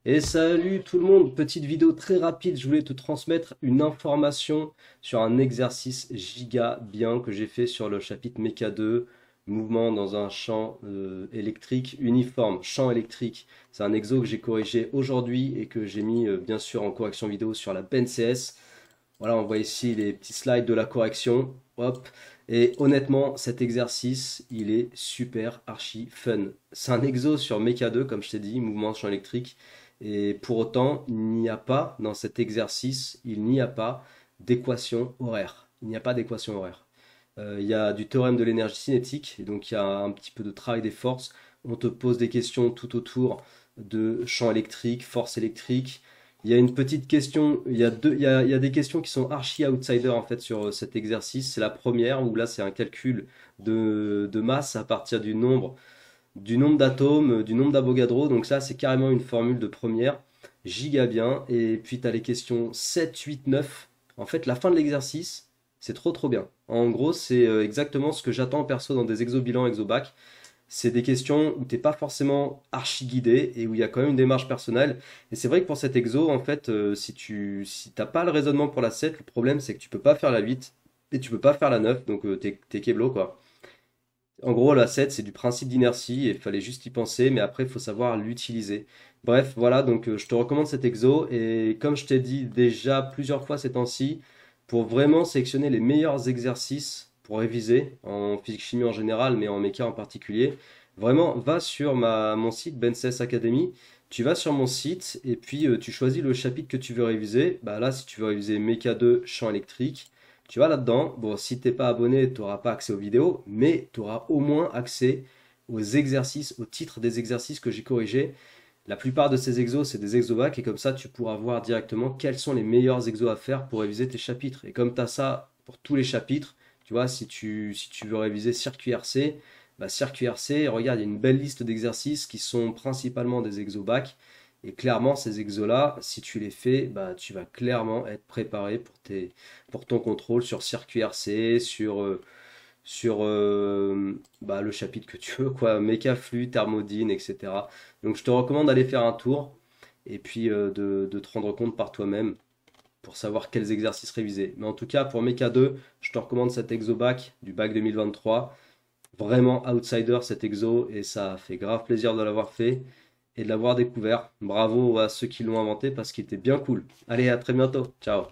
Et salut tout le monde, petite vidéo très rapide, je voulais te transmettre une information sur un exercice giga bien que j'ai fait sur le chapitre Mecha 2, mouvement dans un champ électrique uniforme, champ électrique. C'est un exo que j'ai corrigé aujourd'hui et que j'ai mis bien sûr en correction vidéo sur la BNCS. Voilà, on voit ici les petits slides de la correction. Hop. Et honnêtement, cet exercice, il est super archi fun. C'est un exo sur Mecha 2, comme je t'ai dit, mouvement de champ électrique. Et pour autant, il n'y a pas, dans cet exercice, il n'y a pas d'équation horaire. Il n'y a pas d'équation horaire. Il y a du théorème de l'énergie cinétique, et donc il y a un petit peu de travail des forces. On te pose des questions tout autour de champ électrique, force électrique. Il y a une petite question, il y a des questions qui sont archi outsider en fait sur cet exercice. C'est la première où là c'est un calcul de masse à partir du nombre d'atomes, du nombre d'Avogadro. Donc ça c'est carrément une formule de première, giga bien. Et puis tu as les questions 7, 8, 9. En fait la fin de l'exercice, c'est trop bien. En gros c'est exactement ce que j'attends perso dans des exobilans, exobac. C'est des questions où t'es pas forcément archi guidé et où il y a quand même une démarche personnelle. Et c'est vrai que pour cet exo, en fait, si t'as pas le raisonnement pour la 7, le problème c'est que tu peux pas faire la 8 et tu peux pas faire la 9, donc t'es keblo quoi. En gros, la 7 c'est du principe d'inertie et il fallait juste y penser, mais après il faut savoir l'utiliser. Bref, voilà, donc je te recommande cet exo et comme je t'ai dit déjà plusieurs fois ces temps-ci, pour vraiment sélectionner les meilleurs exercices pour réviser en physique-chimie en général, mais en méca en particulier, vraiment va sur mon site BenCS Academy. Tu vas sur mon site et puis tu choisis le chapitre que tu veux réviser. Bah là, si tu veux réviser Méca 2, champ électrique, tu vas là-dedans. Bon, si t'es pas abonné, tu n'auras pas accès aux vidéos, mais tu auras au moins accès aux exercices, au titre des exercices que j'ai corrigés. La plupart de ces exos, c'est des exovacs et comme ça, tu pourras voir directement quels sont les meilleurs exos à faire pour réviser tes chapitres. Et comme tu as ça pour tous les chapitres, tu vois, si tu veux réviser circuit RC, bah circuit RC, regarde, il y a une belle liste d'exercices qui sont principalement des exobacs. Et clairement, ces exos-là, si tu les fais, bah, tu vas clairement être préparé pour ton contrôle sur circuit RC, sur bah, le chapitre que tu veux, quoi, méca flux, thermodine, etc. Donc je te recommande d'aller faire un tour et puis de te rendre compte par toi-même pour savoir quels exercices réviser. Mais en tout cas, pour méca 2, je te recommande cet exo-bac du bac 2023. Vraiment outsider cet exo et ça fait grave plaisir de l'avoir fait et de l'avoir découvert. Bravo à ceux qui l'ont inventé parce qu'il était bien cool. Allez, à très bientôt. Ciao.